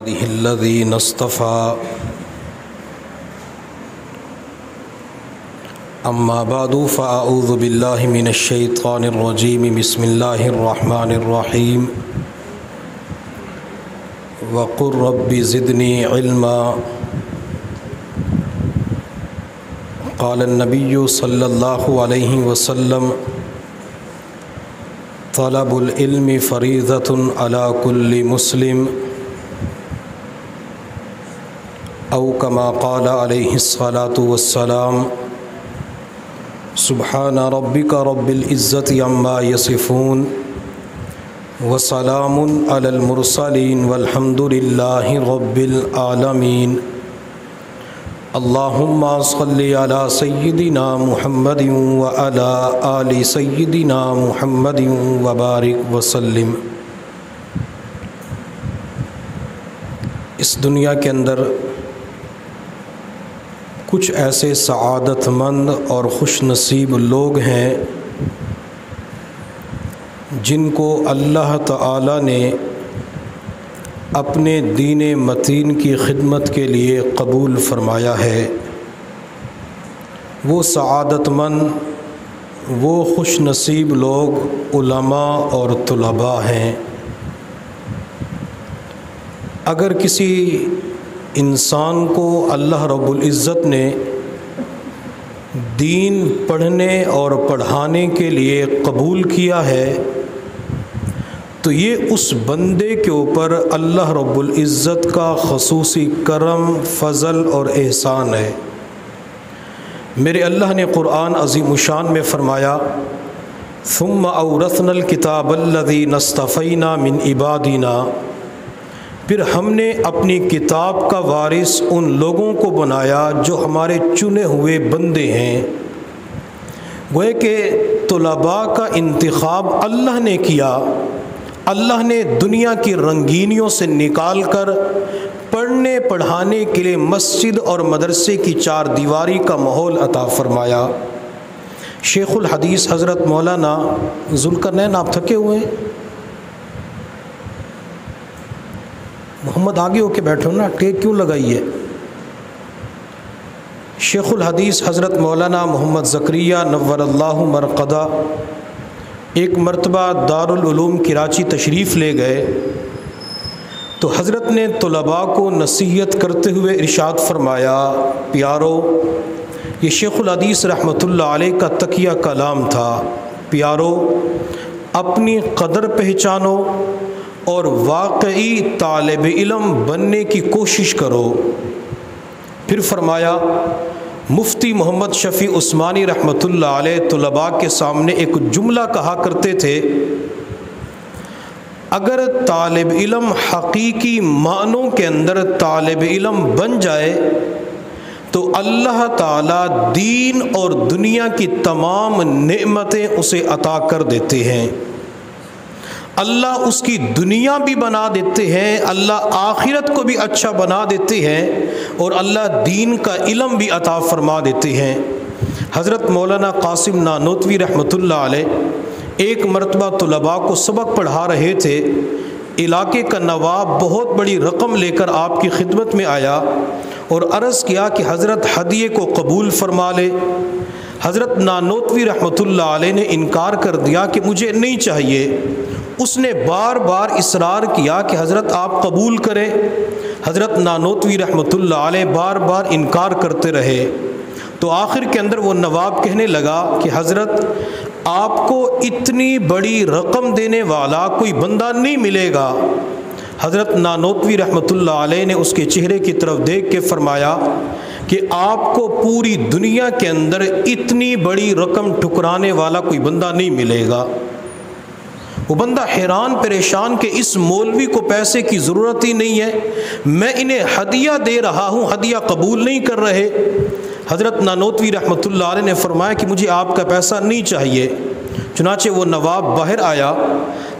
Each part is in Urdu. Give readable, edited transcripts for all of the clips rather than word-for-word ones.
الذين اصطفى أما بعد فأعوذ بالله من الشيطان الرجيم بسم الله الرحمن الرحيم وقل رب زدني علما قال النبي صلى الله عليه وسلم طلب العلم فريضة على كل مسلم او کما قال علیہ الصلاة والسلام سبحان ربک رب العزة عما یصفون وسلام علی المرسلین والحمد للہ رب العالمین اللہم صل علی سیدنا محمد وعلی آل سیدنا محمد وبارک وسلم۔ اس دنیا کے اندر کچھ ایسے سعادت مند اور خوش نصیب لوگ ہیں جن کو اللہ تعالی نے اپنے دین متین کی خدمت کے لیے قبول فرمایا ہے۔ وہ سعادت مند، وہ خوش نصیب لوگ علماء اور طلباء ہیں۔ اگر کسی انسان کو اللہ رب العزت نے دین پڑھنے اور پڑھانے کے لیے قبول کیا ہے تو یہ اس بندے کے اوپر اللہ رب العزت کا خصوصی کرم، فضل اور احسان ہے۔ میرے اللہ نے قرآن عظیم الشان میں فرمایا ثم اورثنا الکتاب الذین اصطفینا من عبادنا، پھر ہم نے اپنی کتاب کا وارث ان لوگوں کو بنایا جو ہمارے چنے ہوئے بندے ہیں۔ گوئے کہ طلباء کا انتخاب اللہ نے کیا، اللہ نے دنیا کی رنگینیوں سے نکال کر پڑھنے پڑھانے کے لیے مسجد اور مدرسے کی چار دیواری کا ماحول عطا فرمایا۔ شیخ الحدیث حضرت مولانا ذوالقرنین، آپ تھکے ہوئے ہیں؟ محمد آگے ہو کے بیٹھو نا، ٹیک کیوں لگائی ہے؟ شیخ الحدیث حضرت مولانا محمد زکریا نور اللہ مرقدہ ایک مرتبہ دارالعلوم کراچی تشریف لے گئے تو حضرت نے طلباء کو نصیحت کرتے ہوئے ارشاد فرمایا، پیارو، یہ شیخ الحدیث رحمۃ اللہ علیہ کا تقیہ کلام تھا، پیارو اپنی قدر پہچانو اور واقعی طالب علم بننے کی کوشش کرو۔ پھر فرمایا، مفتی محمد شفیع عثمانی رحمۃ اللہ علیہ طلباء کے سامنے ایک جملہ کہا کرتے تھے، اگر طالب علم حقیقی معنوں کے اندر طالب علم بن جائے تو اللہ تعالیٰ دین اور دنیا کی تمام نعمتیں اسے عطا کر دیتے ہیں۔ اللہ اس کی دنیا بھی بنا دیتے ہیں، اللہ آخرت کو بھی اچھا بنا دیتے ہیں، اور اللہ دین کا علم بھی عطا فرما دیتے ہیں۔ حضرت مولانا قاسم نانوتوی رحمۃ اللہ علیہ ایک مرتبہ طلباء کو سبق پڑھا رہے تھے، علاقے کا نواب بہت بڑی رقم لے کر آپ کی خدمت میں آیا اور عرض کیا کہ حضرت ہدیے کو قبول فرما لے۔ حضرت نانوتوی رحمۃ اللہ علیہ نے انکار کر دیا کہ مجھے نہیں چاہیے۔ اس نے بار بار اصرار کیا کہ حضرت آپ قبول کریں۔ حضرت نانوتوی رحمۃ اللہ علیہ بار بار انکار کرتے رہے تو آخر کے اندر وہ نواب کہنے لگا کہ حضرت آپ کو اتنی بڑی رقم دینے والا کوئی بندہ نہیں ملے گا۔ حضرت نانوتوی رحمۃ اللہ علیہ نے اس کے چہرے کی طرف دیکھ کے فرمایا کہ آپ کو پوری دنیا کے اندر اتنی بڑی رقم ٹھکرانے والا کوئی بندہ نہیں ملے گا۔ وہ بندہ حیران پریشان کہ اس مولوی کو پیسے کی ضرورت ہی نہیں ہے، میں انہیں ہدیہ دے رہا ہوں، ہدیہ قبول نہیں کر رہے۔ حضرت نانوتوی رحمۃ اللہ علیہ نے فرمایا کہ مجھے آپ کا پیسہ نہیں چاہیے۔ چنانچہ وہ نواب باہر آیا،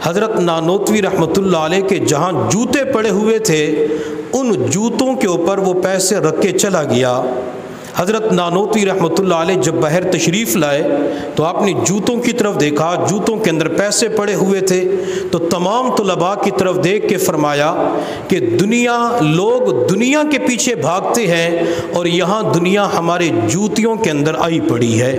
حضرت نانوتوی رحمۃ اللہ علیہ کے جہاں جوتے پڑے ہوئے تھے ان جوتوں کے اوپر وہ پیسے رکھ کے چلا گیا۔ حضرت نانوتوی رحمۃ اللہ علیہ جب بحر تشریف لائے تو آپ نے جوتوں کی طرف دیکھا، جوتوں کے اندر پیسے پڑے ہوئے تھے، تو تمام طلباء کی طرف دیکھ کے فرمایا کہ لوگ دنیا کے پیچھے بھاگتے ہیں اور یہاں دنیا ہمارے جوتیوں کے اندر آئی پڑی ہے۔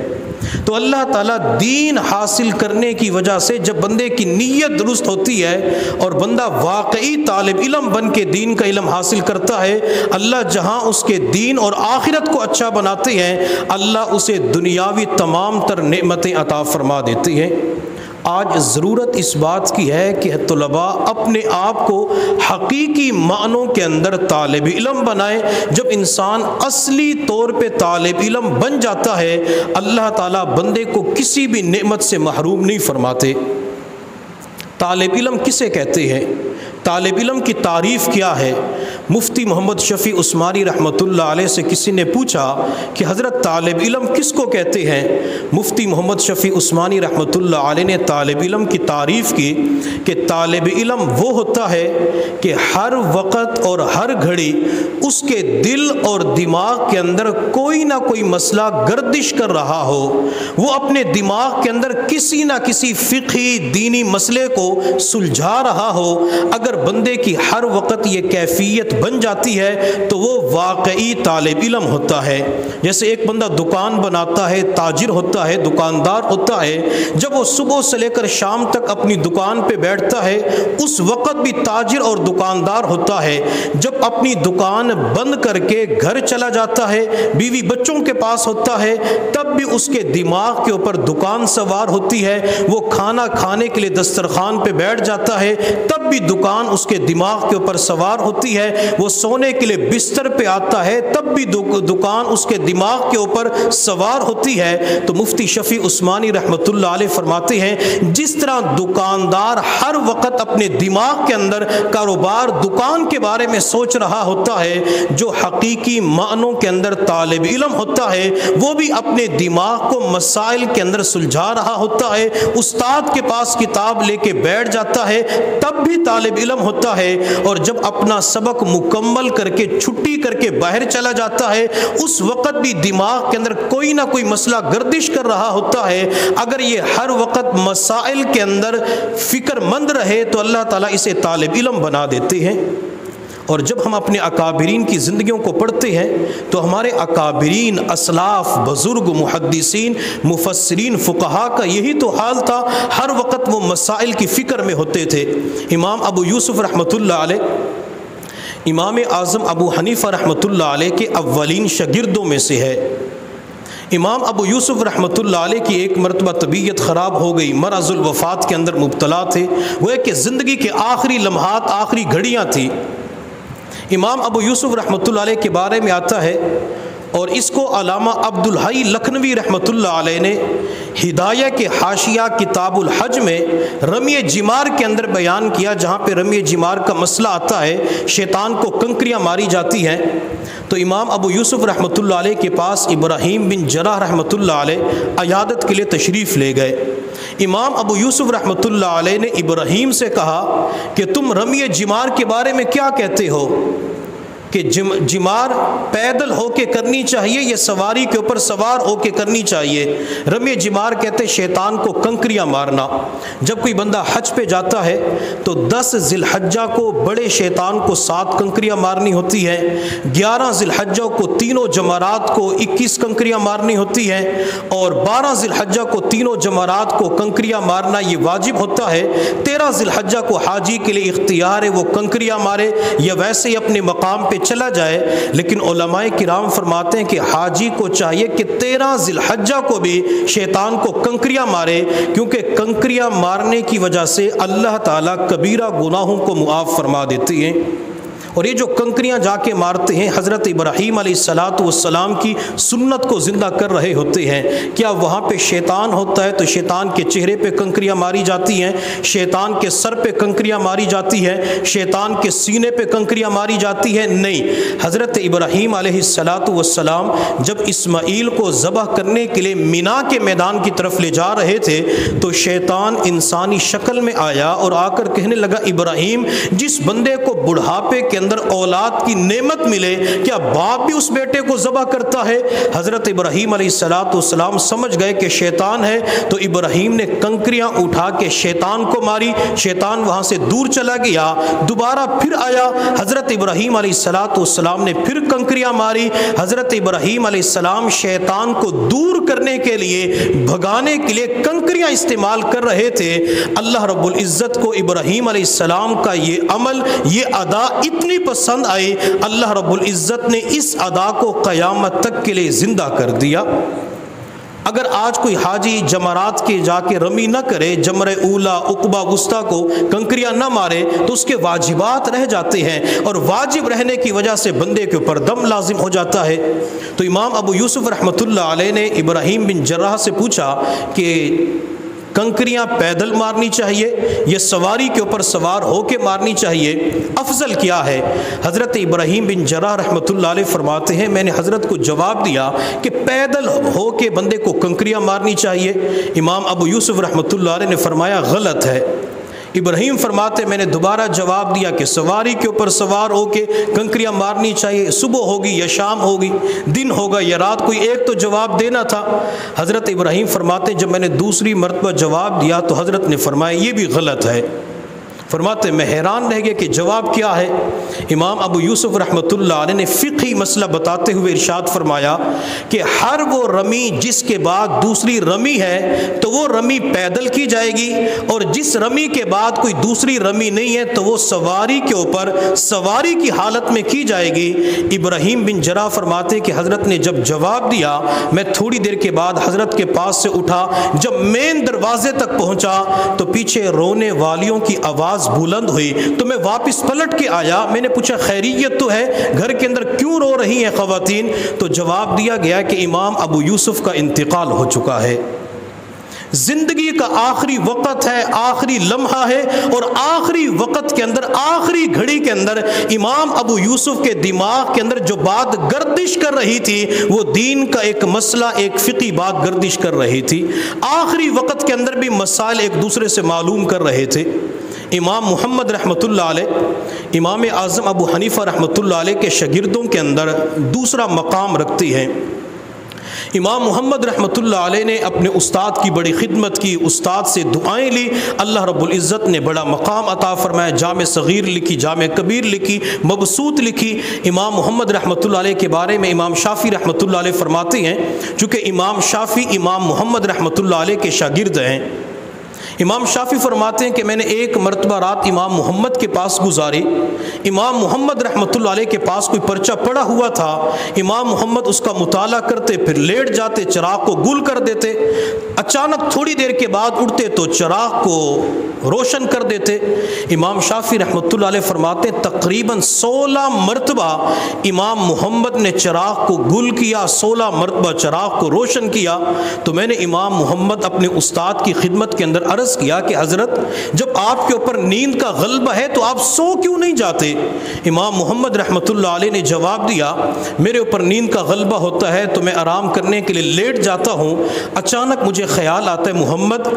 تو اللہ تعالیٰ دین حاصل کرنے کی وجہ سے جب بندے کی نیت درست ہوتی ہے اور بندہ واقعی طالب علم بن کے دین کا علم حاصل کرتا ہے، اللہ جہاں اس کے دین اور آخرت کو اچھا بناتے ہیں، اللہ اسے دنیاوی تمام تر نعمتیں عطا فرما دیتے ہیں۔ آج ضرورت اس بات کی ہے کہ طلباء اپنے آپ کو حقیقی معنوں کے اندر طالب علم بنائیں۔ جب انسان اصلی طور پہ طالب علم بن جاتا ہے، اللہ تعالیٰ بندے کو کسی بھی نعمت سے محروم نہیں فرماتے۔ طالب علم کسے کہتے ہیں؟ طالب علم کی تعریف کیا ہے؟ مفتی محمد شفیع عثمانی رحمۃ اللہ علیہ سے کسی نے پوچھا کہ حضرت طالب علم کس کو کہتے ہیں؟ مفتی محمد شفیع عثمانی رحمۃ اللہ علیہ نے طالب علم کی تعریف کی کہ طالب علم وہ ہوتا ہے کہ ہر وقت اور ہر گھڑی اس کے دل اور دماغ کے اندر کوئی نہ کوئی مسئلہ گردش کر رہا ہو، وہ اپنے دماغ کے اندر کسی نہ کسی فقہی دینی مسئلے کو سلجھا رہا ہو۔ اگر بندے کی ہر وقت یہ کیفیت بن جاتی ہے تو وہ واقعی طالب علم ہوتا ہے۔ جیسے ایک بندہ دکان بناتا ہے، تاجر ہوتا ہے، دکاندار ہوتا ہے، جب وہ صبح سے لے کر شام تک اپنی دکان پہ بیٹھتا ہے اس وقت بھی تاجر اور دکاندار ہوتا ہے۔ جب اپنی دکان بند کر کے گھر چلا جاتا ہے، بیوی بچوں کے پاس ہوتا ہے، تب بھی اس کے دماغ کے اوپر دکان سوار ہوتی ہے۔ وہ کھانا کھانے کے لیے دسترخوان پہ بیٹھ جاتا ہے، تب بھی دکان اس کے دماغ کے اوپر سوار ہوتی ہے۔ وہ سونے کے لیے بستر پہ آتا ہے، تب بھی دکان اس کے دماغ کے اوپر سوار ہوتی ہے۔ تو مفتی شفیع عثمانی رحمۃ اللہ علیہ فرماتے ہیں جس طرح دکاندار ہر وقت اپنے دماغ کے اندر کاروبار دکان کے بارے میں سوچ رہا ہوتا ہے، جو حقیقی معنوں کے اندر طالب علم ہوتا ہے وہ بھی اپنے دماغ کو مسائل کے اندر سلجھا رہا ہوتا ہے۔ استاد کے پاس کتاب لے کے بیٹھ جاتا ہے، تب بھی طالب علم ہوتا ہے، اور جب اپنا سبق مکمل کر کے چھٹی کر کے باہر چلا جاتا ہے اس وقت بھی دماغ کے اندر کوئی نہ کوئی مسئلہ گردش کر رہا ہوتا ہے۔ اگر یہ ہر وقت مسائل کے اندر فکر مند رہے تو اللہ تعالیٰ اسے طالب علم بنا دیتے ہیں۔ اور جب ہم اپنے اکابرین کی زندگیوں کو پڑھتے ہیں تو ہمارے اکابرین، اسلاف، بزرگ، محدثین، مفسرین، فقہا کا یہی تو حال تھا، ہر وقت وہ مسائل کی فکر میں ہوتے تھے۔ امام ابو یوسف رحمۃ اللہ علیہ، امام اعظم ابو حنیفہ رحمۃ اللہ علیہ کے اولین شاگردوں میں سے ہے۔ امام ابو یوسف رحمۃ اللہ علیہ کی ایک مرتبہ طبیعت خراب ہو گئی، مرض الوفات کے اندر مبتلا تھے، وہ کہ زندگی کے آخری لمحات، آخری گھڑیاں تھیں۔ امام ابو یوسف رحمۃ اللہ علیہ کے بارے میں آتا ہے، اور اس کو علامہ عبد الحی لکھنوی رحمۃ اللہ علیہ نے ہدایہ کے حاشیہ کتاب الحج میں رمی جمار کے اندر بیان کیا، جہاں پہ رمی جمار کا مسئلہ آتا ہے، شیطان کو کنکریاں ماری جاتی ہیں۔ تو امام ابو یوسف رحمۃ اللہ علیہ کے پاس ابراہیم بن جراح رحمۃ اللہ علیہ عیادت کے لیے تشریف لے گئے۔ امام ابو یوسف رحمۃ اللہ علیہ نے ابراہیم سے کہا کہ تم رمی جمار کے بارے میں کیا کہتے ہو، کہ جمار پیدل ہو کے کرنی چاہیے یا سواری کے اوپر سوار ہو کے کرنی چاہیے؟ رمی جمار کہتے شیطان کو کنکریاں مارنا۔ جب کوئی بندہ حج پہ جاتا ہے تو 10 ذی الحجہ کو بڑے شیطان کو 7 کنکریاں مارنی ہوتی ہیں، 11 ذی الحجہ کو تینوں جمرات کو 21 کنکریاں مارنی ہوتی ہیں، اور 12 ذی الحجہ کو تینوں جمرات کو کنکریاں مارنا یہ واجب ہوتا ہے۔ 13 ذی الحجہ کو حاجی کے لیے اختیار ہے، وہ کنکریاں مارے یا ویسے ہی اپنے مقام پہ چلا جائے۔ لیکن علماء کرام فرماتے ہیں کہ حاجی کو چاہیے کہ 13 ذی الحجہ کو بھی شیطان کو کنکریاں مارے، کیونکہ کنکریاں مارنے کی وجہ سے اللہ تعالیٰ کبیرہ گناہوں کو معاف فرما دیتے ہیں۔ اور یہ جو کنکریاں جا کے مارتے ہیں حضرت ابراہیم علیہ السلام کی سنت کو زندہ کر رہے ہوتے ہیں۔ کیا وہاں پہ شیطان ہوتا ہے تو شیطان کے چہرے پہ کنکریاں ماری جاتی ہیں، شیطان کے سر پہ کنکریاں ماری جاتی ہیں، شیطان کے سینے پہ کنکریاں ماری جاتی ہیں؟ نہیں، حضرت ابراہیم علیہ السلام جب اسماعیل کو ذبح کرنے کے لیے مینا کے میدان کی طرف لے جا رہے تھے تو شیطان انسانی شکل میں آیا اور آ کر کہنے لگا، ابراہیم، جس بندے کو بڑھاپے کے اندر اولاد کی نعمت ملے، کیا باپ بھی اس بیٹے کو ذبح کرتا ہے؟ حضرت ابراہیم علیہ السلام سمجھ گئے کہ شیطان ہے، تو ابراہیم نے کنکریاں اٹھا کے شیطان کو ماری، شیطان وہاں سے دور چلا گیا، دوبارہ پھر آیا، حضرت ابراہیم علیہ السلام نے پھر کنکریاں ماری۔ حضرت ابراہیم علیہ السلام شیطان کو دور کرنے کے لیے، بھگانے کے لیے کنکریاں استعمال کر رہے تھے۔ اللہ رب العزت کو ابراہیم علیہ السلام کا یہ عمل، یہ ادا اتنی پسند آئی، اللہ رب العزت نے اس ادا کو قیامت تک کے لیے زندہ کر دیا۔ اگر آج کوئی حاجی جمرات کے جا کے رمی نہ کرے، جمرہ اولا عقبہ وسطیٰ کو کنکریاں نہ مارے، تو اس کے واجبات رہ جاتے ہیں، اور واجب رہنے کی وجہ سے بندے کے اوپر دم لازم ہو جاتا ہے۔ تو امام ابو یوسف رحمۃ اللہ علیہ نے ابراہیم بن جراح سے پوچھا کہ کنکریاں پیدل مارنی چاہیے یا سواری کے اوپر سوار ہو کے مارنی چاہیے، افضل کیا ہے؟ حضرت ابراہیم بن جراح رحمۃ اللہ علیہ فرماتے ہیں، میں نے حضرت کو جواب دیا کہ پیدل ہو کے بندے کو کنکریاں مارنی چاہیے۔ امام ابو یوسف رحمۃ اللہ علیہ نے فرمایا غلط ہے۔ ابراہیم فرماتے میں نے دوبارہ جواب دیا کہ سواری کے اوپر سوار ہو کے کنکریاں مارنی چاہیے، صبح ہوگی یا شام ہوگی، دن ہوگا یا رات، کوئی ایک تو جواب دینا تھا۔ حضرت ابراہیم فرماتے جب میں نے دوسری مرتبہ جواب دیا تو حضرت نے فرمایا یہ بھی غلط ہے۔ فرماتے میں حیران رہ گیا کہ جواب کیا ہے؟ امام ابو یوسف رحمۃ اللہ علیہ نے فقہی مسئلہ بتاتے ہوئے ارشاد فرمایا کہ ہر وہ رمی جس کے بعد دوسری رمی ہے تو وہ رمی پیدل کی جائے گی، اور جس رمی کے بعد کوئی دوسری رمی نہیں ہے تو وہ سواری کے اوپر سواری کی حالت میں کی جائے گی۔ ابراہیم بن جراح فرماتے کہ حضرت نے جب جواب دیا، میں تھوڑی دیر کے بعد حضرت کے پاس سے اٹھا، جب مین دروازے تک پہنچا تو پیچھے رونے والیوں کی آواز بلند ہوئی، تو میں واپس پلٹ کے آیا، میں نے پوچھا خیریت تو ہے؟ گھر کے اندر کیوں رو رہی ہیں خواتین؟ تو جواب دیا گیا کہ امام ابو یوسف کا انتقال ہو چکا ہے، زندگی کا آخری وقت ہے، آخری لمحہ ہے، اور آخری وقت کے اندر، آخری گھڑی کے اندر امام ابو یوسف کے دماغ کے اندر جو بات گردش کر رہی تھی وہ دین کا ایک مسئلہ، ایک فقہی بات گردش کر رہی تھی۔ آخری وقت کے اندر بھی مسائل ایک دوسرے سے معلوم کر رہے تھے۔ امام محمد رحمۃ اللہ علیہ، امام اعظم ابو حنیفہ رحمۃ اللہ علیہ کے شاگردوں کے اندر دوسرا مقام رکھتی ہیں۔ امام محمد رحمۃ اللہ علیہ نے اپنے استاد کی بڑی خدمت کی، استاد سے دعائیں لی، اللہ رب العزت نے بڑا مقام عطا فرمایا، جامع صغیر لکھی، جامع کبیر لکھی، مبسوط لکھی۔ امام محمد رحمۃ اللہ علیہ کے بارے میں امام شافعی رحمۃ اللہ علیہ فرماتے ہیں، چونکہ امام شافعی امام محمد رحمۃ اللہ علیہ کے شاگرد ہیں، امام شافعی فرماتے ہیں کہ میں نے ایک مرتبہ رات امام محمد کے پاس گزاری، امام محمد رحمۃ اللہ علیہ کے پاس کوئی پرچہ پڑا ہوا تھا، امام محمد اس کا مطالعہ کرتے، پھر لیٹ جاتے، چراغ کو گل کر دیتے، اچانک تھوڑی دیر کے بعد اٹھتے تو چراغ کو روشن کر دیتے۔ امام شافعی رحمۃ اللہ علیہ فرماتے ہیں تقریباً 16 مرتبہ امام محمد نے چراغ کو گل کیا، 16 مرتبہ چراغ کو روشن کیا۔ تو میں نے امام محمد اپنے استاد کی خدمت کے اندر عرض کیا کہ حضرت جب آپ کے اوپر نیند کا غلبہ ہے تو آپ سو کیوں نہیں جاتے؟ امام محمد رحمۃ اللہ علیہ نے جواب دیا میرے اوپر نیند کا غلبہ ہوتا ہے تو میں آرام کرنے کے لیے لیٹ جاتا ہوں، اچانک مجھے خیال آتا ہے محمد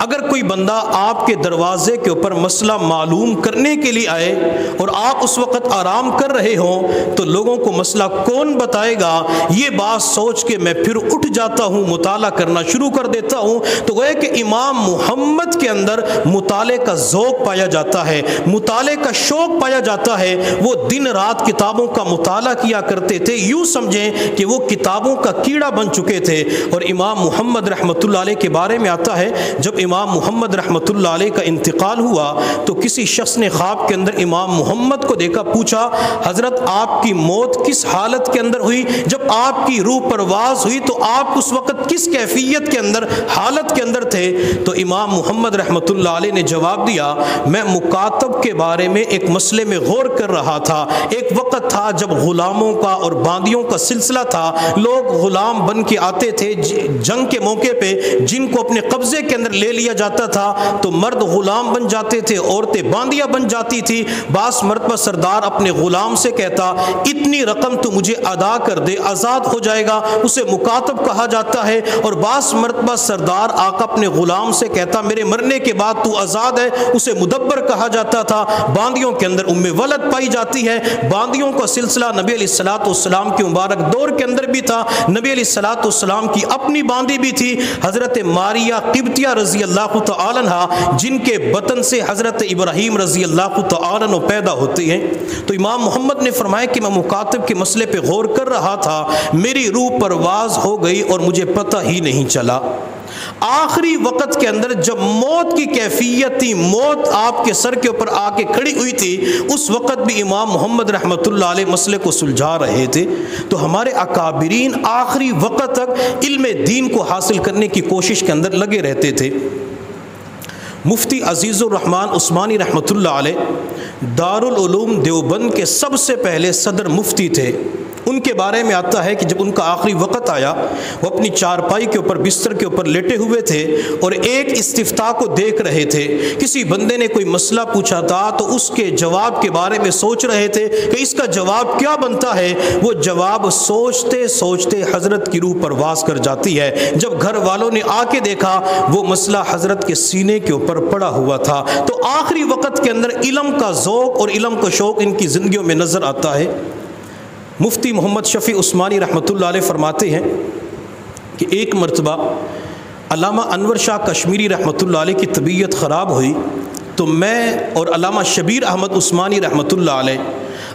اگر کوئی بندہ آپ کے دروازے کے اوپر مسئلہ معلوم کرنے کے لیے آئے اور آپ اس وقت آرام کر رہے ہوں تو لوگوں کو مسئلہ کون بتائے گا؟ یہ بات سوچ کے میں پھر اٹھ جاتا ہوں، مطالعہ کرنا شروع کر دیتا ہوں۔ تو گویا کہ امام محمد کے اندر مطالعے کا ذوق پایا جاتا ہے، مطالعے کا شوق پایا جاتا ہے، وہ دن رات کتابوں کا مطالعہ کیا کرتے تھے، یوں سمجھیں کہ وہ کتابوں کا کیڑا بن چکے تھے۔ اور امام محمد رحمۃ اللہ علیہ کے بارے میں آتا ہے جب امام محمد رحمۃ اللہ علیہ کا انتقال ہوا تو کسی شخص نے خواب کے اندر امام محمد کو دیکھا، پوچھا حضرت آپ کی موت کس حالت کے اندر ہوئی؟ جب آپ کی روح پرواز ہوئی تو آپ اس وقت کس کیفیت کے اندر، حالت کے اندر تھے؟ تو امام محمد رحمۃ اللہ علیہ نے جواب دیا میں مکاتب کے بارے میں ایک مسئلے میں غور کر رہا تھا۔ ایک وقت تھا جب غلاموں کا اور باندیوں کا سلسلہ تھا، لوگ غلام بن کے آتے تھے جنگ کے موقع پہ، جن کو اپنے قبضے کے اندر لے لیا جاتا تھا تو مرد غلام بن جاتے تھے، عورتیں باندیاں بن جاتی تھی۔ بعض مرتبہ سردار اپنے غلام سے کہتا اتنی رقم تو مجھے ادا کر دے، آزاد ہو جائے گا، اسے مکاتب کہا جاتا ہے۔ اور بعض مرتبہ سردار آقا اپنے غلام سے کہتا کہتا میرے مرنے کے بعد تو آزاد ہے، اسے مدبر کہا جاتا تھا۔ باندیوں کے اندر ولد پائی جاتی ہے۔ باندیوں کا سلسلہ نبی علیہ الصلوۃ والسلام کے مبارک دور کے اندر بھی تھا۔ نبی علیہ الصلوۃ والسلام کی اپنی باندی بھی تھی، حضرت ماریہ قبطیہ رضی اللہ تعالی عنہا، جن کے بطن سے حضرت ابراہیم رضی اللہ تعالی عنہ پیدا ہوتے ہیں۔ تو امام محمد نے فرمایا کہ میں مکاتب کے مسئلے پہ غور کر رہا تھا، میری روح پرواز ہو گئی اور مجھے پتہ ہی نہیں چلا۔ آخری وقت کے اندر جب موت کی کیفیت تھی، موت آپ کے سر کے اوپر آ کے کھڑی ہوئی تھی، اس وقت بھی امام محمد رحمۃ اللہ علیہ مسئلے کو سلجھا رہے تھے۔ تو ہمارے اکابرین آخری وقت تک علم دین کو حاصل کرنے کی کوشش کے اندر لگے رہتے تھے۔ مفتی عزیز الرحمن عثمانی رحمۃ اللہ علیہ دارالعلوم دیوبند کے سب سے پہلے صدر مفتی تھے۔ ان کے بارے میں آتا ہے کہ جب ان کا آخری وقت آیا، وہ اپنی چارپائی کے اوپر بستر کے اوپر لیٹے ہوئے تھے اور ایک استفتاء کو دیکھ رہے تھے۔ کسی بندے نے کوئی مسئلہ پوچھا تھا تو اس کے جواب کے بارے میں سوچ رہے تھے کہ اس کا جواب کیا بنتا ہے۔ وہ جواب سوچتے سوچتے حضرت کی روح پرواز کر جاتی ہے۔ جب گھر والوں نے آ کے دیکھا، وہ مسئلہ حضرت کے سینے کے اوپر پڑا ہوا تھا۔ تو آخری وقت کے اندر علم کا ذوق اور علم کا شوق ان کی زندگیوں میں نظر آتا ہے۔ مفتی محمد شفیع عثمانی رحمۃ اللہ علیہ فرماتے ہیں کہ ایک مرتبہ علامہ انور شاہ کشمیری رحمۃ اللہ علیہ کی طبیعت خراب ہوئی تو میں اور علامہ شبیر احمد عثمانی رحمۃ اللہ علیہ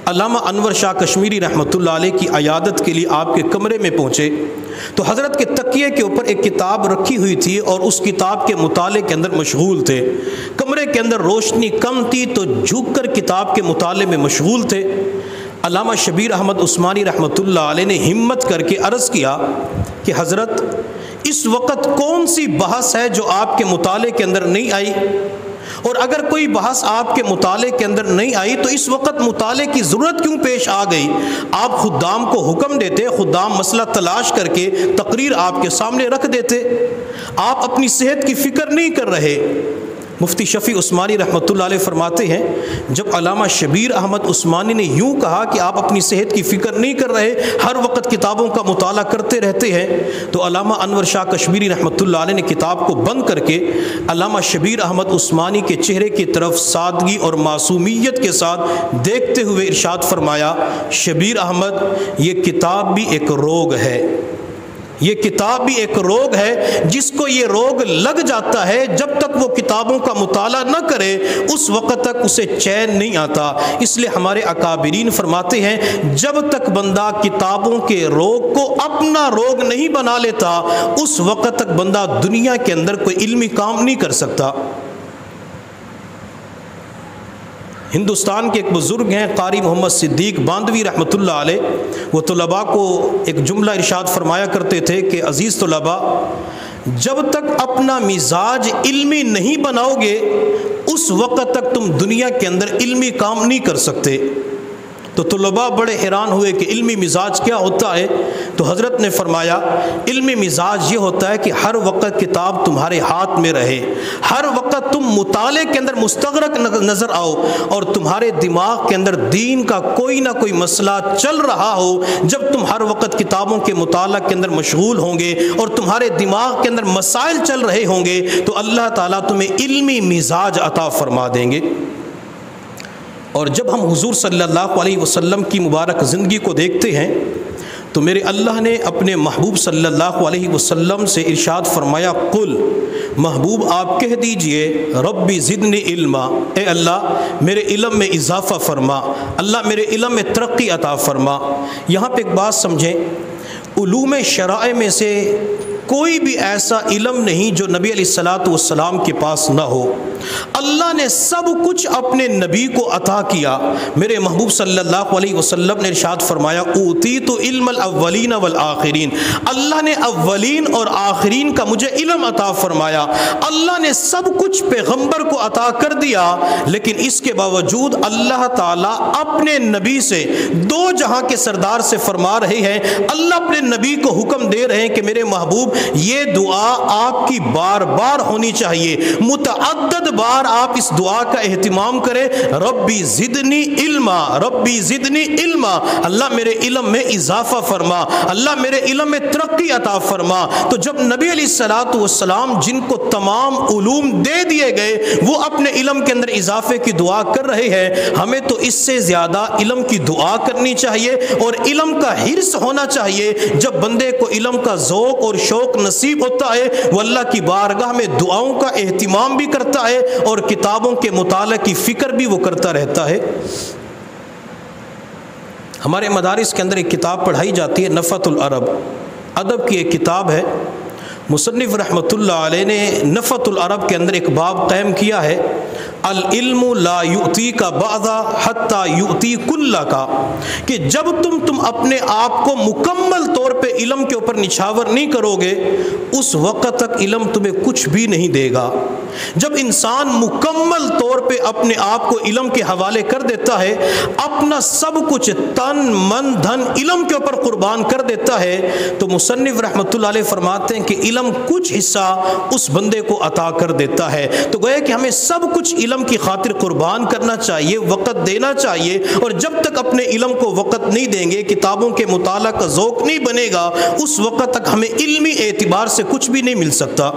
علامہ انور شاہ کشمیری رحمۃ اللہ علیہ کی عیادت کے لیے آپ کے کمرے میں پہنچے تو حضرت کے تکیے کے اوپر ایک کتاب رکھی ہوئی تھی اور اس کتاب کے مطالعے کے اندر مشغول تھے۔ کمرے کے اندر روشنی کم تھی تو جھک کر کتاب کے مطالعے میں مشغول تھے۔ علامہ شبیر احمد عثمانی رحمۃ اللہ علیہ نے ہمت کر کے عرض کیا کہ حضرت اس وقت کون سی بحث ہے جو آپ کے مطالعے کے اندر نہیں آئی، اور اگر کوئی بحث آپ کے مطالعے کے اندر نہیں آئی تو اس وقت مطالعے کی ضرورت کیوں پیش آ گئی؟ آپ خدام کو حکم دیتے، خدام مسئلہ تلاش کر کے تقریر آپ کے سامنے رکھ دیتے، آپ اپنی صحت کی فکر نہیں کر رہے۔ مفتی شفیع عثمانی رحمۃ اللہ علیہ فرماتے ہیں جب علامہ شبیر احمد عثمانی نے یوں کہا کہ آپ اپنی صحت کی فکر نہیں کر رہے، ہر وقت کتابوں کا مطالعہ کرتے رہتے ہیں، تو علامہ انور شاہ کشمیری رحمۃ اللہ علیہ نے کتاب کو بند کر کے علامہ شبیر احمد عثمانی کے چہرے کی طرف سادگی اور معصومیت کے ساتھ دیکھتے ہوئے ارشاد فرمایا، شبیر احمد یہ کتاب بھی ایک روگ ہے، یہ کتاب بھی ایک روگ ہے، جس کو یہ روگ لگ جاتا ہے جب تک وہ کتابوں کا مطالعہ نہ کرے اس وقت تک اسے چین نہیں آتا۔ اس لیے ہمارے اکابرین فرماتے ہیں جب تک بندہ کتابوں کے روگ کو اپنا روگ نہیں بنا لیتا اس وقت تک بندہ دنیا کے اندر کوئی علمی کام نہیں کر سکتا۔ ہندوستان کے ایک بزرگ ہیں قاری محمد صدیق باندوی رحمۃ اللہ علیہ، وہ طلباء کو ایک جملہ ارشاد فرمایا کرتے تھے کہ عزیز طلباء، جب تک اپنا مزاج علمی نہیں بناؤ گے اس وقت تک تم دنیا کے اندر علمی کام نہیں کر سکتے۔ تو طلباء بڑے حیران ہوئے کہ علمی مزاج کیا ہوتا ہے؟ تو حضرت نے فرمایا علمی مزاج یہ ہوتا ہے کہ ہر وقت کتاب تمہارے ہاتھ میں رہے، ہر وقت تم مطالعے کے اندر مستغرق نظر آؤ اور تمہارے دماغ کے اندر دین کا کوئی نہ کوئی مسئلہ چل رہا ہو۔ جب تم ہر وقت کتابوں کے مطالعہ کے اندر مشغول ہوں گے اور تمہارے دماغ کے اندر مسائل چل رہے ہوں گے تو اللہ تعالیٰ تمہیں علمی مزاج عطا فرما دیں گے۔ اور جب ہم حضور صلی اللہ علیہ وسلم کی مبارک زندگی کو دیکھتے ہیں تو میرے اللہ نے اپنے محبوب صلی اللہ علیہ وسلم سے ارشاد فرمایا، قل محبوب آپ کہہ دیجئے ربی زدنی علما، اے اللہ میرے علم میں اضافہ فرما، اللہ میرے علم میں ترقی عطا فرما۔ یہاں پہ ایک بات سمجھیں، علوم شرائع میں سے کوئی بھی ایسا علم نہیں جو نبی علیہ الصلوۃ والسلام کے پاس نہ ہو۔ اللہ نے سب کچھ اپنے نبی کو عطا کیا۔ میرے محبوب صلی اللہ علیہ وسلم نے ارشاد فرمایا، اوتیت علم الاولین والآخرین، اللہ نے اولین اور آخرین کا مجھے علم عطا فرمایا۔ اللہ نے سب کچھ پیغمبر کو عطا کر دیا، لیکن اس کے باوجود اللہ تعالیٰ اپنے نبی سے، دو جہاں کے سردار سے فرما رہے ہیں، اللہ اپنے نبی کو حکم دے رہے ہیں کہ میرے محبوب یہ دعا آپ کی بار بار ہونی چاہیے، متعدد بار آپ اس دعا کا اہتمام کریں، ربی زدنی علما، ربی زدنی علما، اللہ میرے علم میں اضافہ فرما، اللہ میرے علم میں ترقی عطا فرما۔ تو جب نبی علیہ الصلوۃ والسلام جن کو تمام علوم دے دیے گئے وہ اپنے علم کے اندر اضافے کی دعا کر رہے ہیں، ہمیں تو اس سے زیادہ علم کی دعا کرنی چاہیے اور علم کا حرص ہونا چاہیے۔ جب بندے کو علم کا ذوق اور شوق نصیب ہوتا ہے وہ اللہ کی بارگاہ میں دعاؤں کا اہتمام بھی کرتا ہے اور کتابوں کے مطالعہ کی فکر بھی وہ کرتا رہتا ہے۔ ہمارے مدارس کے اندر ایک کتاب پڑھائی جاتی ہے نفحۃ العرب، ادب کی ایک کتاب ہے۔ مصنف رحمۃ اللہ علیہ نے نفحۃ العرب کے اندر ایک باب قائم کیا ہے، العلم لا یؤتی کا بعضا حتی یؤتی کل کا، کہ جب تم اپنے آپ کو مکمل طور پہ علم کے اوپر نچھاور نہیں کرو گے اس وقت تک علم تمہیں کچھ بھی نہیں دے گا۔ جب انسان مکمل طور پہ اپنے آپ کو علم کے حوالے کر دیتا ہے، اپنا سب کچھ تن من دھن علم کے اوپر قربان کر دیتا ہے، تو مصنف رحمۃ اللہ علیہ فرماتے ہیں کہ علم کچھ حصہ اس بندے کو عطا کر دیتا ہے۔ تو گویا کہ ہمیں سب کچھ علم کی خاطر قربان کرنا چاہیے، وقت دینا چاہیے، اور جب تک اپنے علم کو وقت نہیں دیں گے، کتابوں کے مطالعہ کا ذوق نہیں بنے گا، اس وقت تک ہمیں علمی اعتبار سے کچھ بھی نہیں مل سکتا۔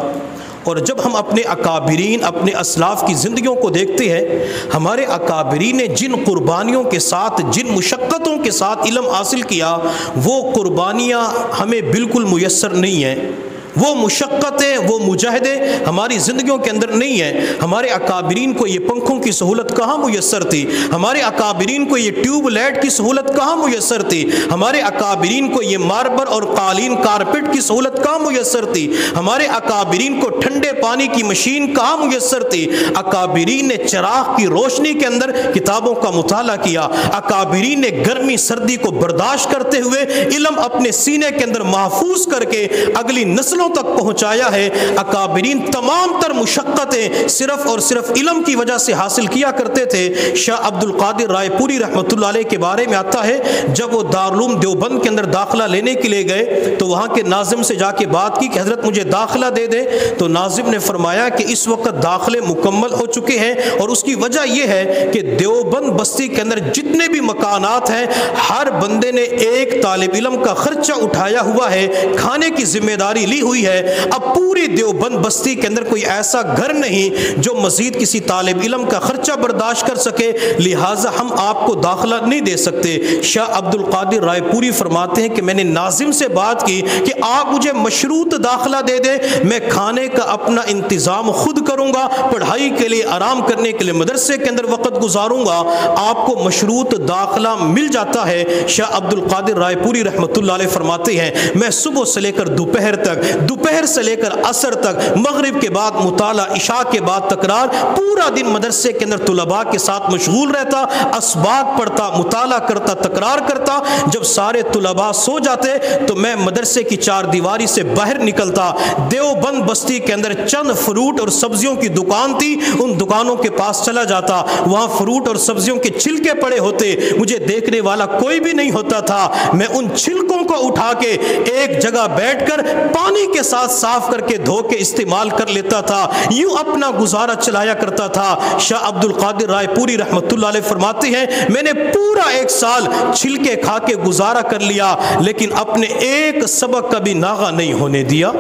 اور جب ہم اپنے اکابرین، اپنے اسلاف کی زندگیوں کو دیکھتے ہیں، ہمارے اکابرین نے جن قربانیوں کے ساتھ، جن مشقتوں کے ساتھ علم حاصل کیا، وہ قربانیاں ہمیں بالکل میسر نہیں ہیں۔ وہ مشقتیں، وہ مجاہدے ہماری زندگیوں کے اندر نہیں ہیں۔ ہمارے اکابرین کو یہ پنکھوں کی سہولت کہاں میسر تھی؟ ہمارے اکابرین کو یہ ٹیوب لائٹ کی سہولت کہاں میسر تھی؟ ہمارے اکابرین کو یہ ماربل اور قالین کارپیٹ کی سہولت کہاں میسر تھی؟ ہمارے اکابرین کو ٹھنڈے پانی کی مشین کہاں میسر تھی؟ اکابرین نے چراغ کی روشنی کے اندر کتابوں کا مطالعہ کیا، اکابرین نے گرمی سردی کو برداشت کرتے ہوئے علم اپنے سینے کے اندر محفوظ کر کے اگلی نسل تک پہنچایا ہے۔ اکابرین تمام تر مشقتیں صرف اور صرف علم کی وجہ سے حاصل کیا کرتے تھے۔ شاہ عبد القادر رائے پوری رحمۃ اللہ علیہ کے بارے میں آتا ہے، جب وہ دارالعلوم دیوبند کے اندر داخلہ لینے کے لیے گئے تو وہاں کے ناظم سے جا کے بات کی کہ حضرت مجھے داخلہ دے دیں، تو ناظم نے فرمایا کہ اس وقت داخلے مکمل ہو چکے ہیں، اور اس کی وجہ یہ ہے کہ دیوبند بستی کے اندر جتنے بھی مکانات ہیں ہر بندے نے ایک طالب علم کا خرچہ اٹھایا ہوا ہے، کھانے کی ذمہ داری لی ہوئی ہے۔ اب پوری دیوبند بستی کے اندر کوئی ایسا گھر نہیں جو مزید کسی طالب علم کا خرچہ برداشت کر سکے، لہٰذا ہم آپ کو داخلہ نہیں دے سکتے۔ شاہ عبد القادر رائے پوری فرماتے ہیں کہ میں نے ناظم سے بات کی کہ آپ مجھے مشروط داخلہ دے دیں، میں کھانے کا اپنا انتظام خود کروں گا، پڑھائی کے لیے، آرام کرنے کے لیے مدرسے کے اندر وقت گزاروں گا، آپ کو مشروط داخلہ مل جاتا ہے۔ شاہ عبد القادر رائے پوری رحمۃ اللہ علیہ فرماتے ہیں میں صبح سے لے کر دوپہر تک، دوپہر سے لے کر عصر تک، مغرب کے بعد مطالعہ، عشاء کے بعد تکرار، پورا دن مدرسے کے اندر طلباء کے ساتھ مشغول رہتا، اسباق پڑھتا، مطالعہ کرتا، تکرار کرتا۔ جب سارے طلباء سو جاتے تو میں مدرسے کی چار دیواری سے باہر نکلتا، دیوبند بستی کے اندر چند فروٹ اور سبزیوں کی دکان تھی، ان دکانوں کے پاس چلا جاتا، وہاں فروٹ اور سبزیوں کے چھلکے پڑے ہوتے، مجھے دیکھنے والا کوئی بھی نہیں ہوتا تھا، میں ان چھلکوں کو اٹھا کے ایک جگہ بیٹھ کر پانی کے ساتھ صاف کر کے دھو کے استعمال کر لیتا تھا، یوں اپنا گزارا چلایا کرتا تھا۔ شاہ عبد القادر رائے پوری رحمۃ اللہ علیہ فرماتے ہیں میں نے پورا ایک سال چھلکے کھا کے گزارا کر لیا، لیکن اپنے ایک سبق کا بھی ناغہ نہیں ہونے دیا۔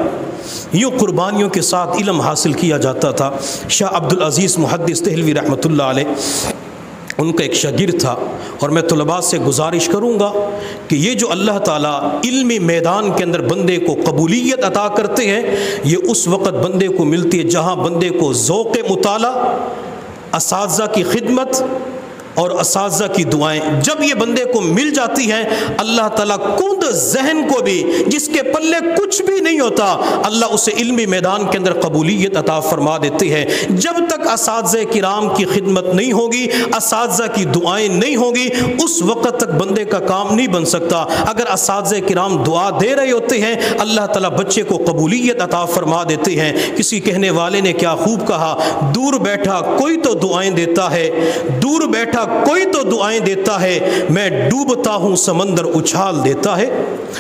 یوں قربانیوں کے ساتھ علم حاصل کیا جاتا تھا۔ شاہ عبد العزیز محدث دہلوی رحمۃ اللہ علیہ، ان کا ایک شاگرد تھا، اور میں طلباء سے گزارش کروں گا کہ یہ جو اللہ تعالیٰ علمی میدان کے اندر بندے کو قبولیت عطا کرتے ہیں، یہ اس وقت بندے کو ملتی ہے جہاں بندے کو ذوق مطالعہ، اساتذہ کی خدمت اور اساتذہ کی دعائیں جب یہ بندے کو مل جاتی ہیں، اللہ تعالیٰ کند ذہن کو بھی، جس کے پلے کچھ بھی نہیں ہوتا، اللہ اسے علمی میدان کے اندر قبولیت عطا فرما دیتے ہیں۔ جب تک اساتذہ کرام کی خدمت نہیں ہوگی، اساتذہ کی دعائیں نہیں ہوگی، اس وقت تک بندے کا کام نہیں بن سکتا۔ اگر اساتذہ کرام دعا دے رہے ہوتے ہیں، اللہ تعالیٰ بچے کو قبولیت عطا فرما دیتے ہیں۔ کسی کہنے والے نے کیا خوب کہا، دور بیٹھا کوئی تو دعائیں دیتا ہے، دور بیٹھا بیٹھا کوئی تو دعائیں دیتا ہے، میں ڈوبتا ہوں سمندر اچھال دیتا ہے۔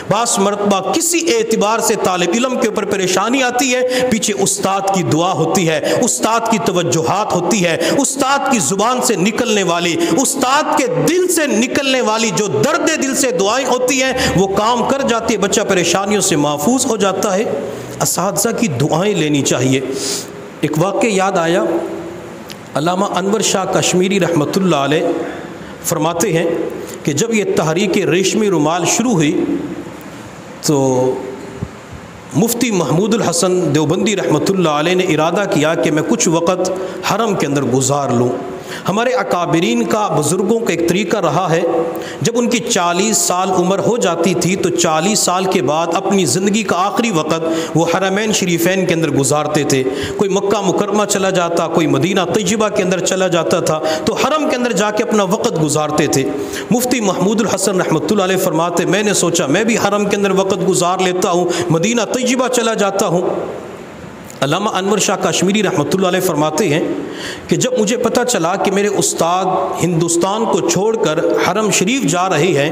بعض مرتبہ کسی اعتبار سے طالب علم کے اوپر پریشانی آتی ہے، پیچھے استاد کی دعا ہوتی ہے، استاد کی توجہات ہوتی ہے، استاد کی زبان سے نکلنے والی، استاد کے دل سے نکلنے والی جو درد دل سے دعائیں ہوتی ہیں وہ کام کر جاتی ہے، بچہ پریشانیوں سے محفوظ ہو جاتا ہے۔ اساتذہ کی دعائیں لینی چاہیے۔ ایک واقعہ یاد آیا، علامہ انور شاہ کشمیری رحمۃ اللہ علیہ فرماتے ہیں کہ جب یہ تحریک ریشمی رومال شروع ہوئی تو مفتی محمود الحسن دیوبندی رحمۃ اللہ علیہ نے ارادہ کیا کہ میں کچھ وقت حرم کے اندر گزار لوں۔ ہمارے اکابرین کا، بزرگوں کا ایک طریقہ رہا ہے، جب ان کی 40 سال عمر ہو جاتی تھی تو 40 سال کے بعد اپنی زندگی کا آخری وقت وہ حرمین شریفین کے اندر گزارتے تھے۔ کوئی مکہ مکرمہ چلا جاتا، کوئی مدینہ طیبہ کے اندر چلا جاتا تھا، تو حرم کے اندر جا کے اپنا وقت گزارتے تھے۔ مفتی محمود الحسن رحمۃ اللہ علیہ فرماتے، میں نے سوچا میں بھی حرم کے اندر وقت گزار لیتا ہوں، مدینہ طیبہ چلا جاتا ہوں۔ علامہ انور شاہ کشمیری رحمۃ اللہ علیہ فرماتے ہیں کہ جب مجھے پتہ چلا کہ میرے استاد ہندوستان کو چھوڑ کر حرم شریف جا رہے ہیں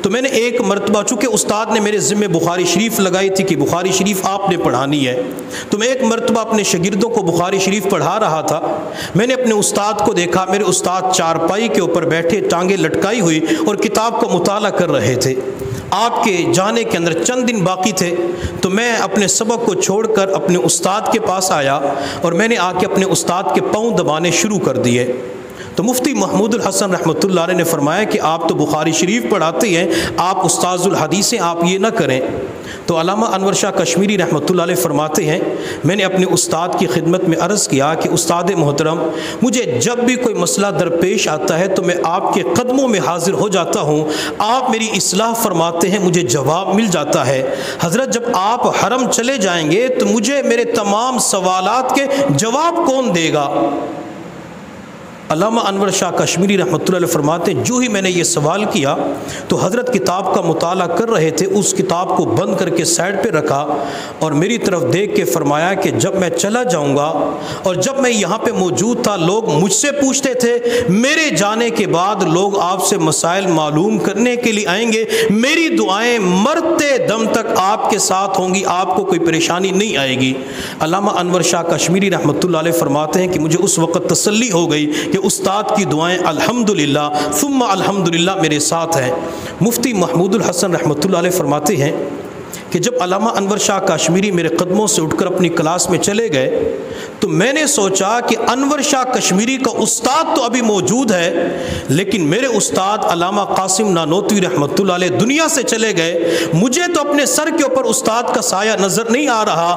تو میں نے ایک مرتبہ، چونکہ استاد نے میرے ذمہ بخاری شریف لگائی تھی کہ بخاری شریف آپ نے پڑھانی ہے، تو میں ایک مرتبہ اپنے شاگردوں کو بخاری شریف پڑھا رہا تھا۔ میں نے اپنے استاد کو دیکھا، میرے استاد چارپائی کے اوپر بیٹھے، ٹانگیں لٹکائی ہوئی اور کتاب کو مطالعہ کر رہے تھے۔ آپ کے جانے کے اندر چند دن باقی تھے تو میں اپنے سبق کو چھوڑ کر اپنے استاد کے پاس آیا اور میں نے آ کے اپنے استاد کے پاؤں دبانے شروع کر دیے۔ تو مفتی محمود الحسن رحمۃ اللہ علیہ نے فرمایا کہ آپ تو بخاری شریف پڑھاتے ہیں، آپ استاذ الحدیث ہیں، آپ یہ نہ کریں۔ تو علامہ انور شاہ کشمیری رحمۃ اللہ علیہ فرماتے ہیں میں نے اپنے استاد کی خدمت میں عرض کیا کہ استاد محترم، مجھے جب بھی کوئی مسئلہ درپیش آتا ہے تو میں آپ کے قدموں میں حاضر ہو جاتا ہوں، آپ میری اصلاح فرماتے ہیں، مجھے جواب مل جاتا ہے۔ حضرت جب آپ حرم چلے جائیں گے تو مجھے میرے تمام سوالات کے جواب کون دے گا؟ علامہ انور شاہ کشمیری رحمۃ اللہ علیہ فرماتے ہیں جو ہی میں نے یہ سوال کیا تو حضرت کتاب کا مطالعہ کر رہے تھے، اس کتاب کو بند کر کے سائڈ پہ رکھا اور میری طرف دیکھ کے فرمایا کہ جب میں چلا جاؤں گا اور جب میں یہاں پہ موجود تھا لوگ مجھ سے پوچھتے تھے، میرے جانے کے بعد لوگ آپ سے مسائل معلوم کرنے کے لیے آئیں گے، میری دعائیں مرتے دم تک آپ کے ساتھ ہوں گی، آپ کو کوئی پریشانی نہیں آئے گی۔ علامہ انور شاہ کشمیری رحمۃ اللہ علیہ فرماتے ہیں کہ مجھے اس وقت تسلی ہو گئی کہ استاد کی دعائیں الحمدللہ ثم الحمدللہ میرے ساتھ ہیں۔ مفتی محمود الحسن رحمۃ اللہ علیہ فرماتے ہیں کہ جب علامہ انور شاہ کشمیری میرے قدموں سے اٹھ کر اپنی کلاس میں چلے گئے تو میں نے سوچا کہ انور شاہ کشمیری کا استاد تو ابھی موجود ہے، لیکن میرے استاد علامہ قاسم نانوتوی رحمۃ اللہ علیہ دنیا سے چلے گئے، مجھے تو اپنے سر کے اوپر استاد کا سایہ نظر نہیں آ رہا،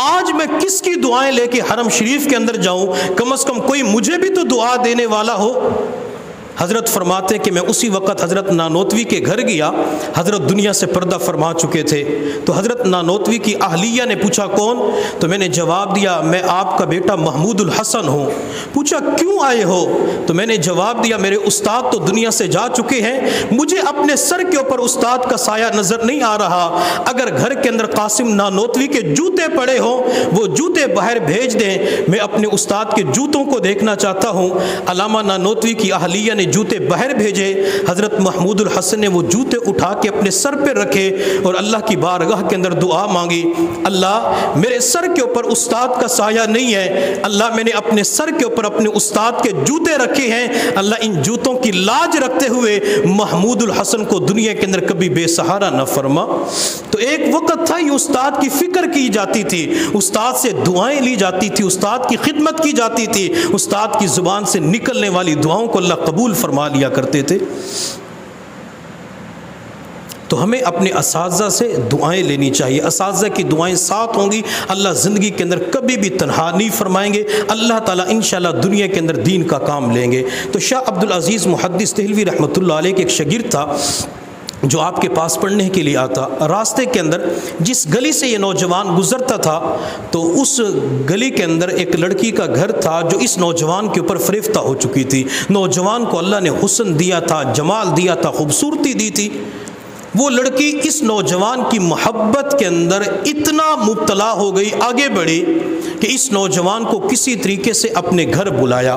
آج میں کس کی دعائیں لے کے حرم شریف کے اندر جاؤں؟ کم از کم کوئی مجھے بھی تو دعا دینے والا ہو۔ حضرت فرماتے ہیں کہ میں اسی وقت حضرت نانوتوی کے گھر گیا، حضرت دنیا سے پردہ فرما چکے تھے، تو حضرت نانوتوی کی اہلیہ نے پوچھا کون؟ تو میں نے جواب دیا میں آپ کا بیٹا محمود الحسن ہوں۔ پوچھا کیوں آئے ہو؟ تو میں نے جواب دیا میرے استاد تو دنیا سے جا چکے ہیں، مجھے اپنے سر کے اوپر استاد کا سایہ نظر نہیں آ رہا، اگر گھر کے اندر قاسم نانوتوی کے جوتے پڑے ہوں وہ جوتے باہر بھیج دیں، میں اپنے استاد کے جوتوں کو دیکھنا چاہتا ہوں۔ علامہ نانوتوی کی اہلیہ نے جوتے باہر بھیجے، حضرت محمود الحسن نے وہ جوتے اٹھا کے اپنے سر پہ رکھے اور اللہ کی بارگاہ کے اندر دعا مانگی، اللہ میرے سر کے اوپر استاد کا سایہ نہیں ہے، اللہ میں نے اپنے سر کے اوپر اپنے استاد کے جوتے رکھے ہیں، اللہ ان جوتوں کی لاج رکھتے ہوئے محمود الحسن کو دنیا کے اندر کبھی بے سہارا نہ فرما۔ تو ایک وقت تھا یہ استاد کی فکر کی جاتی تھی، استاد سے دعائیں لی جاتی تھی، استاد کی خدمت کی جاتی تھی، استاد کی زبان سے نکلنے والی دعاؤں کو اللہ قبول فرما لیا کرتے تھے۔ تو ہمیں اپنے اساتذہ سے دعائیں لینی چاہیے، اساتذہ کی دعائیں ساتھ ہوں گی، اللہ زندگی کے اندر کبھی بھی تنہا نہیں فرمائیں گے، اللہ تعالیٰ انشاءاللہ دنیا کے اندر دین کا کام لیں گے۔ تو شاہ عبدالعزیز محدث دہلوی رحمۃ اللہ علیہ کے ایک شاگرد تھا جو آپ کے پاس پڑھنے کے لیے آتا، راستے کے اندر جس گلی سے یہ نوجوان گزرتا تھا تو اس گلی کے اندر ایک لڑکی کا گھر تھا جو اس نوجوان کے اوپر فریفتہ ہو چکی تھی، نوجوان کو اللہ نے حسن دیا تھا، جمال دیا تھا، خوبصورتی دی تھی، وہ لڑکی اس نوجوان کی محبت کے اندر اتنا مبتلا ہو گئی، آگے بڑھی کہ اس نوجوان کو کسی طریقے سے اپنے گھر بلایا،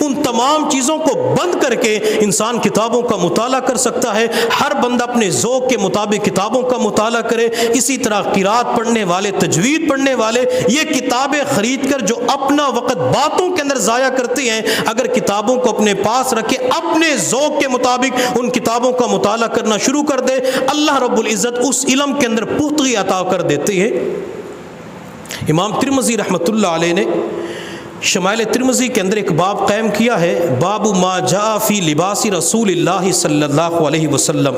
ان تمام چیزوں کو بند کر کے انسان کتابوں کا مطالعہ کر سکتا ہے۔ ہر بندہ اپنے ذوق کے مطابق کتابوں کا مطالعہ کرے۔ اسی طرح قرات پڑھنے والے، تجوید پڑھنے والے یہ کتابیں خرید کر جو اپنا وقت باتوں کے اندر ضائع کرتے ہیں، اگر کتابوں کو اپنے پاس رکھے، اپنے ذوق کے مطابق ان کتابوں کا مطالعہ کرنا شروع کر دے، اللہ رب العزت اس علم کے اندر پختگی عطا کر دیتے ہیں۔ امام ترمذی رحمۃ اللہ علیہ نے شمائل ترمذی کے اندر ایک باب قائم کیا ہے، باب ما جاء فی لباس رسول اللہ صلی اللہ علیہ وسلم۔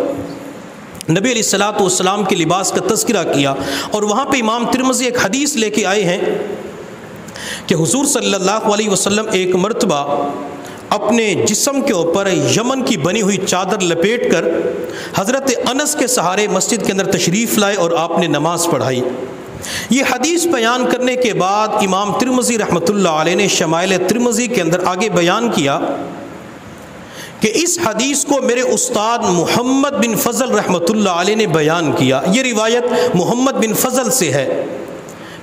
نبی علیہ الصلوۃ والسلام کے لباس کا تذکرہ کیا، اور وہاں پہ امام ترمذی ایک حدیث لے کے آئے ہیں کہ حضور صلی اللہ علیہ وسلم ایک مرتبہ اپنے جسم کے اوپر یمن کی بنی ہوئی چادر لپیٹ کر حضرت انس کے سہارے مسجد کے اندر تشریف لائے اور آپ نے نماز پڑھائی۔ یہ حدیث بیان کرنے کے بعد امام ترمذی رحمۃ اللہ علیہ نے شمائل ترمذی کے اندر آگے بیان کیا کہ اس حدیث کو میرے استاد محمد بن فضل رحمۃ اللہ علیہ نے بیان کیا۔ یہ روایت محمد بن فضل سے ہے۔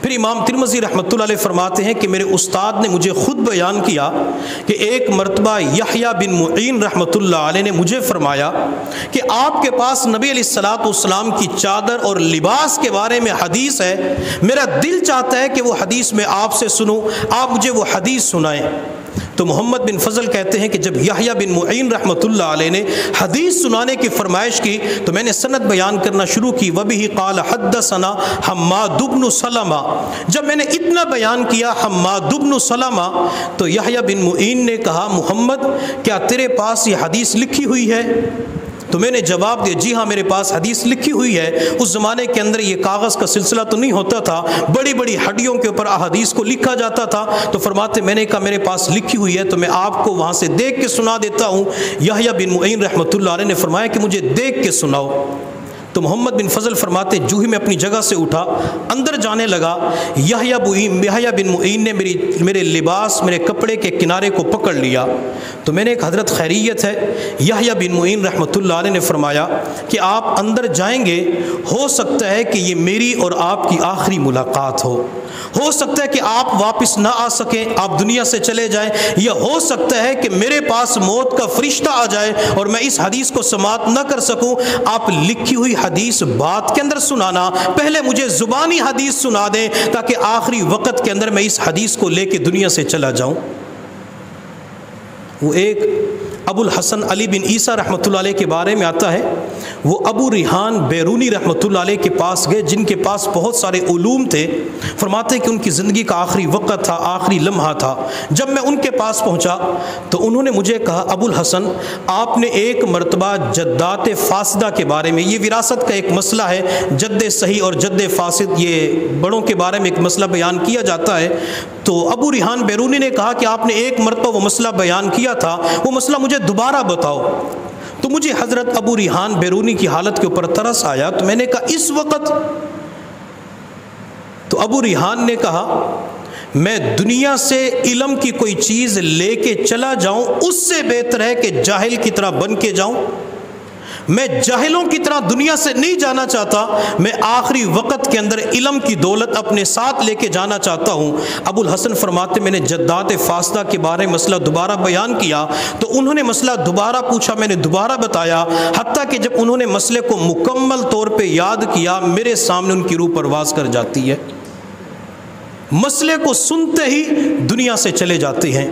پھر امام ترمذی رحمۃ اللہ علیہ فرماتے ہیں کہ میرے استاد نے مجھے خود بیان کیا کہ ایک مرتبہ یحییٰ بن معین رحمۃ اللہ علیہ نے مجھے فرمایا کہ آپ کے پاس نبی علیہ الصلوۃ والسلام کی چادر اور لباس کے بارے میں حدیث ہے، میرا دل چاہتا ہے کہ وہ حدیث میں آپ سے سنوں، آپ مجھے وہ حدیث سنائیں۔ تو محمد بن فضل کہتے ہیں کہ جب یحییٰ بن معین رحمۃ اللہ علیہ نے حدیث سنانے کی فرمائش کی تو میں نے سند بیان کرنا شروع کی، وَبِهِ قَالَ حَدَّثَنَا حَمَّادُ بْنُ سَلَمَةَ۔ جب میں نے اتنا بیان کیا حماد بن سلمہ، تو یحییٰ بن معین نے کہا محمد کیا تیرے پاس یہ حدیث لکھی ہوئی ہے؟ تو میں نے جواب دیا جی ہاں میرے پاس حدیث لکھی ہوئی ہے۔ اس زمانے کے اندر یہ کاغذ کا سلسلہ تو نہیں ہوتا تھا، بڑی بڑی ہڈیوں کے اوپر احادیث کو لکھا جاتا تھا۔ تو فرماتے میں نے کہا میرے پاس لکھی ہوئی ہے تو میں آپ کو وہاں سے دیکھ کے سنا دیتا ہوں۔ یحییٰ بن معین رحمۃ اللہ علیہ نے فرمایا کہ مجھے دیکھ کے سناؤ۔ تو محمد بن فضل فرماتے جو ہی میں اپنی جگہ سے اٹھا اندر جانے لگا، یحییٰ بن معین نے میرے لباس، میرے کپڑے کے کنارے کو پکڑ لیا۔ تو میں نے ایک حضرت خیریت ہے، یحییٰ بن معین رحمۃ اللہ علیہ نے فرمایا کہ آپ اندر جائیں گے، ہو سکتا ہے کہ یہ میری اور آپ کی آخری ملاقات ہو سکتا ہے کہ آپ واپس نہ آ سکیں، آپ دنیا سے چلے جائیں، یا ہو سکتا ہے کہ میرے پاس موت کا فرشتہ آ جائے اور میں اس حدیث کو سماعت نہ کر سکوں۔ آپ لکھی ہوئی حدیث بات کے اندر سنانا، پہلے مجھے زبانی حدیث سنا دیں تاکہ آخری وقت کے اندر میں اس حدیث کو لے کے دنیا سے چلا جاؤں۔ وہ ایک ابو الحسن علی بن عیسیٰ رحمۃ اللہ علیہ کے بارے میں آتا ہے، وہ ابو ریحان بیرونی رحمۃ اللہ علیہ کے پاس گئے جن کے پاس بہت سارے علوم تھے۔ فرماتے کہ ان کی زندگی کا آخری وقت تھا، آخری لمحہ تھا۔ جب میں ان کے پاس پہنچا تو انہوں نے مجھے کہا ابو الحسن آپ نے ایک مرتبہ جدات فاسدہ کے بارے میں، یہ وراثت کا ایک مسئلہ ہے، جد صحیح اور جد فاسد، یہ بڑوں کے بارے میں ایک مسئلہ بیان کیا جاتا ہے۔ تو ابو ریحان بیرونی نے کہا کہ آپ نے ایک مرتبہ وہ مسئلہ بیان کیا تھا، وہ مسئلہ مجھے دوبارہ بتاؤ۔ تو مجھے حضرت ابو ریحان بیرونی کی حالت کے اوپر ترس آیا، تو میں نے کہا اس وقت؟ تو ابو ریحان نے کہا میں دنیا سے علم کی کوئی چیز لے کے چلا جاؤں اس سے بہتر ہے کہ جاہل کی طرح بن کے جاؤں۔ میں جاہلوں کی طرح دنیا سے نہیں جانا چاہتا، میں آخری وقت کے اندر علم کی دولت اپنے ساتھ لے کے جانا چاہتا ہوں۔ ابو الحسن فرماتے میں نے جدات فاسدہ کے بارے میں مسئلہ دوبارہ بیان کیا تو انہوں نے مسئلہ دوبارہ پوچھا، میں نے دوبارہ بتایا، حتیٰ کہ جب انہوں نے مسئلے کو مکمل طور پہ یاد کیا میرے سامنے ان کی روح پرواز کر جاتی ہے، مسئلے کو سنتے ہی دنیا سے چلے جاتے ہیں۔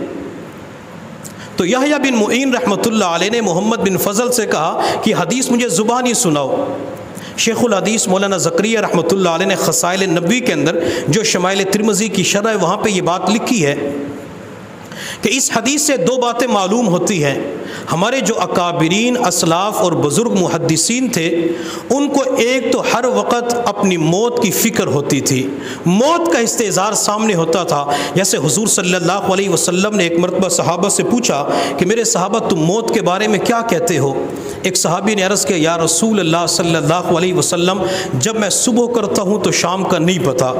تو یحییٰ بن معین رحمۃ اللہ علیہ نے محمد بن فضل سے کہا کہ حدیث مجھے زبانی سناؤ۔ شیخ الحدیث مولانا زکریا رحمۃ اللہ علیہ نے خصائل نبوی کے اندر جو شمائل ترمذی کی شرح ہے وہاں پہ یہ بات لکھی ہے کہ اس حدیث سے دو باتیں معلوم ہوتی ہیں۔ ہمارے جو اکابرین اسلاف اور بزرگ محدثین تھے ان کو ایک تو ہر وقت اپنی موت کی فکر ہوتی تھی، موت کا استحضار سامنے ہوتا تھا۔ جیسے حضور صلی اللہ علیہ وسلم نے ایک مرتبہ صحابہ سے پوچھا کہ میرے صحابہ تم موت کے بارے میں کیا کہتے ہو؟ ایک صحابی نے عرض کیا یا رسول اللہ صلی اللہ علیہ وسلم جب میں صبح کرتا ہوں تو شام کا نہیں پتہ،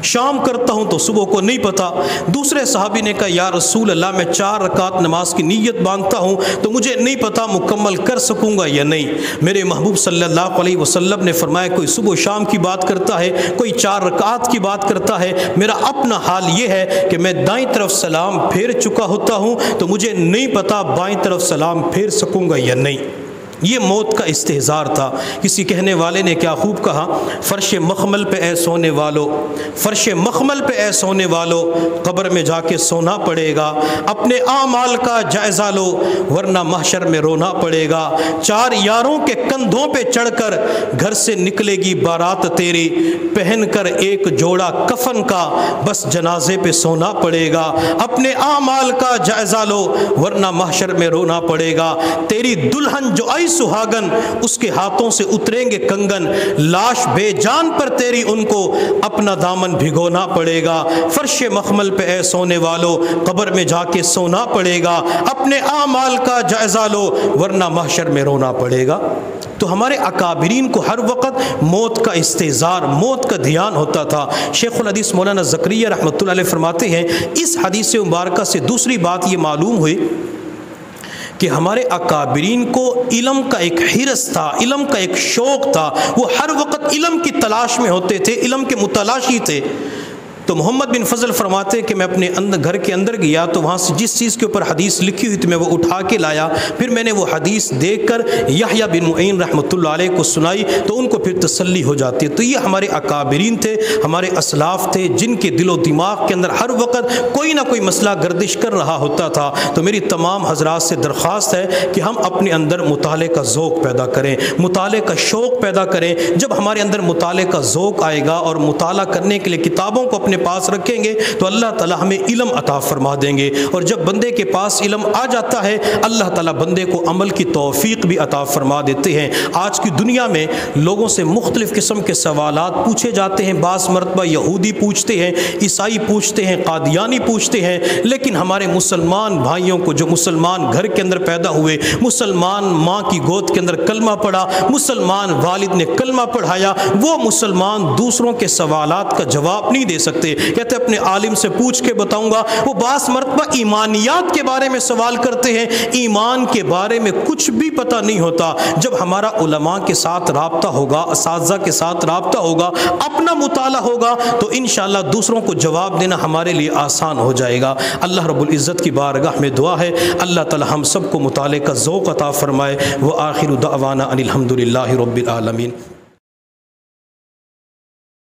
شام کرتا ہوں تو صبح کو نہیں پتہ۔ دوسرے صحابی نے کہا یا رسول اللہ یا میں 4 رکعت نماز کی نیت باندھتا ہوں تو مجھے نہیں پتا مکمل کر سکوں گا یا نہیں۔ میرے محبوب صلی اللہ علیہ وسلم نے فرمایا کوئی صبح و شام کی بات کرتا ہے، کوئی 4 رکعت کی بات کرتا ہے، میرا اپنا حال یہ ہے کہ میں دائیں طرف سلام پھیر چکا ہوتا ہوں تو مجھے نہیں پتا بائیں طرف سلام پھیر سکوں گا یا نہیں۔ یہ موت کا استحضار تھا۔ کسی کہنے والے نے کیا خوب کہا، فرش مخمل پہ اے سونے والو، فرش مخمل پہ اے سونے والو، قبر میں جا کے سونا پڑے گا، اپنے اعمال کا جائزہ لو ورنہ محشر میں رونا پڑے گا۔ 4 یاروں کے کندھوں پہ چڑھ کر گھر سے نکلے گی بارات تیری، پہن کر ایک جوڑا کفن کا بس جنازے پہ سونا پڑے گا، اپنے اعمال کا جائزہ لو ورنہ محشر میں رونا پڑے گا۔ تیری دلہن جو آئی سہاگن، اس کے ہاتھوں سے اتریں گے کنگن، لاش بے جان پر تیری ان کو اپنا دامن بھگونا پڑے گا۔ فرش مخمل پہ اے سونے والو، قبر میں جا کے سونا پڑے گا، اپنے اعمال کا جائزہ لو ورنہ محشر میں رونا پڑے گا۔ تو ہمارے اکابرین کو ہر وقت موت کا استحضار، موت کا دھیان ہوتا تھا۔ شیخ الحدیث مولانا زکریا رحمۃ اللہ علیہ فرماتے ہیں اس حدیث مبارکہ سے دوسری بات یہ معلوم ہوئی کہ ہمارے اکابرین کو علم کا ایک حرص تھا، علم کا ایک شوق تھا، وہ ہر وقت علم کی تلاش میں ہوتے تھے، علم کے متلاشی تھے۔ تو محمد بن فضل فرماتے ہیں کہ میں اپنے گھر کے اندر گیا تو وہاں سے جس چیز کے اوپر حدیث لکھی ہوئی تھی میں وہ اٹھا کے لایا، پھر میں نے وہ حدیث دیکھ کر یحییٰ بن معین رحمۃ اللہ علیہ کو سنائی تو ان کو پھر تسلی ہو جاتی ہے۔ تو یہ ہمارے اکابرین تھے، ہمارے اسلاف تھے، جن کے دل و دماغ کے اندر ہر وقت کوئی نہ کوئی مسئلہ گردش کر رہا ہوتا تھا۔ تو میری تمام حضرات سے درخواست ہے کہ ہم اپنے اندر مطالعے کا ذوق پیدا کریں، مطالعے کا شوق پیدا کریں۔ جب ہمارے اندر مطالعے کا ذوق آئے گا اور مطالعہ کرنے کے لیے کتابوں کو اپنے پاس رکھیں گے تو اللہ تعالیٰ ہمیں علم عطا فرما دیں گے، اور جب بندے کے پاس علم آ جاتا ہے اللہ تعالیٰ بندے کو عمل کی توفیق بھی عطا فرما دیتے ہیں۔ آج کی دنیا میں لوگوں سے مختلف قسم کے سوالات پوچھے جاتے ہیں، بعض مرتبہ یہودی پوچھتے ہیں، عیسائی پوچھتے ہیں، قادیانی پوچھتے ہیں، لیکن ہمارے مسلمان بھائیوں کو جو مسلمان گھر کے اندر پیدا ہوئے، مسلمان ماں کی گود کے اندر کلمہ پڑھا، مسلمان والد نے کلمہ پڑھایا، وہ مسلمان دوسروں کے سوالات کا جواب نہیں دے سکتے۔ کہتے اپنے عالم سے پوچھ کے بتاؤں گا، وہ بعض مرتبہ ایمانیات کے بارے میں سوال کرتے ہیں، ایمان کے بارے میں کچھ بھی پتہ نہیں ہوتا۔ جب ہمارا علماء کے ساتھ رابطہ ہوگا، اساتذہ کے ساتھ رابطہ ہوگا، اپنا مطالعہ ہوگا تو انشاءاللہ دوسروں کو جواب دینا ہمارے لیے آسان ہو جائے گا۔ اللہ رب العزت کی بارگاہ میں دعا ہے اللہ تعالی ہم سب کو مطالعے کا ذوق عطا فرمائے۔ وآخر دعوانا ان الحمد للہ رب العالمین۔